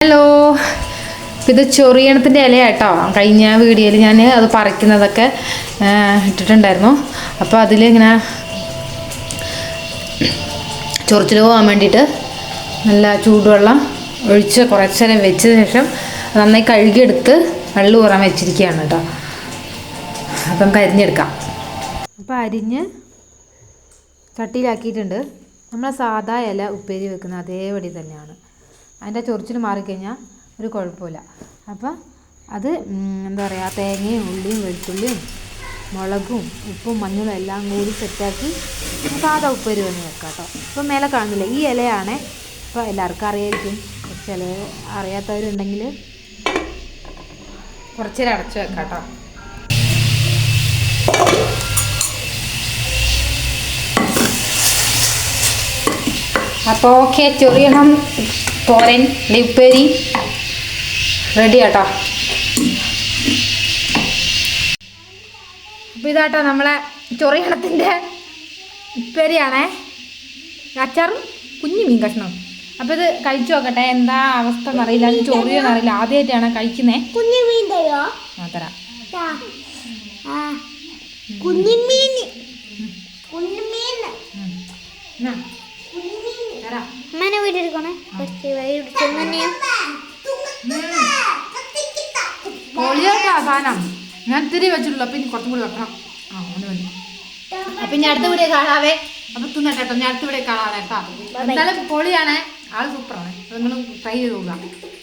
Hello, ഇത് ചൊറിയണത്തിൻ്റെ ഇല കേട്ടോ. കഴിഞ്ഞ വീഡിയോയിൽ ഞാൻ അത് പറിക്കുന്നതൊക്കെ ഇട്ടിട്ടുണ്ടായിരുന്നു. അപ്പോൾ അതിലിങ്ങനെ ചൊറിച്ചിൽ പോകാൻ വേണ്ടിയിട്ട് നല്ല ചൂടുവെള്ളം ഒഴിച്ച് കുറച്ച് നേരം വെച്ച ശേഷം നന്നായി കഴുകിയെടുത്ത് വെള്ളം ഊറാൻ വെച്ചിരിക്കുകയാണ് കേട്ടോ. അപ്പം കരിഞ്ഞെടുക്കാം. അപ്പോൾ അരിഞ്ഞ് ചട്ടിയിലാക്കിയിട്ടുണ്ട്. നമ്മൾ സാധാ ഇല ഉപ്പേരി വെക്കുന്ന അതേപടി തന്നെയാണ്. അതിൻ്റെ ചൊറിച്ചിൽ മാറിക്കഴിഞ്ഞാൽ ഒരു കുഴപ്പമില്ല. അപ്പം അത് എന്താ പറയുക, തേങ്ങയും ഉള്ളിയും വെളുത്തുള്ളിയും മുളകും ഉപ്പും മഞ്ഞളും എല്ലാം കൂടി സെറ്റാക്കി സാധാ ഉപ്പേരി വന്ന് വെക്കാം കേട്ടോ. ഇപ്പം മേലെ കാണുന്നില്ല, ഈ ഇലയാണ്. ഇപ്പോൾ എല്ലാവർക്കും അറിയായിരിക്കും, ചില അറിയാത്തവരുണ്ടെങ്കിൽ കുറച്ച് നേരം അടച്ച് വെക്കാം കേട്ടോ. അപ്പോൾ ഓക്കെ, ചൊറിയണം തോരൻ ഉപ്പേരി റെഡി കേട്ടോ. അപ്പോൾ ഇതാട്ടോ നമ്മളെ ചൊറിയണത്തിൻ്റെ ഉപ്പേരിയാണേ. അച്ചാറും കുഞ്ഞു മീൻ കഷ്ണം. അപ്പോൾ ഇത് കഴിച്ചു നോക്കട്ടെ, എന്താ അവസ്ഥ എന്നറിയില്ല, അത് ചൊറിയോന്ന് അറിയില്ല. ആദ്യമായിട്ടാണ് കഴിക്കുന്നത്. തരാം. സാധനം ഞാൻ ഇത്തിരി വെച്ചിട്ടുള്ളൂ. അപ്പം ഇനി കുറച്ചും കൂടി വെക്കണം. അങ്ങനെ മതി. അപ്പം ഇനി അടുത്ത വീഡിയോ കാണാവേ. അപ്പം തിന്നട്ടോ, ഞാൻ അടുത്ത വീഡിയോ കാണാവേ കേട്ടോ. എന്തായാലും പൊളിയാണ്, ആൾ സൂപ്പറാണ്. നിങ്ങൾ ട്രൈ ചെയ്ത് നോക്കുക.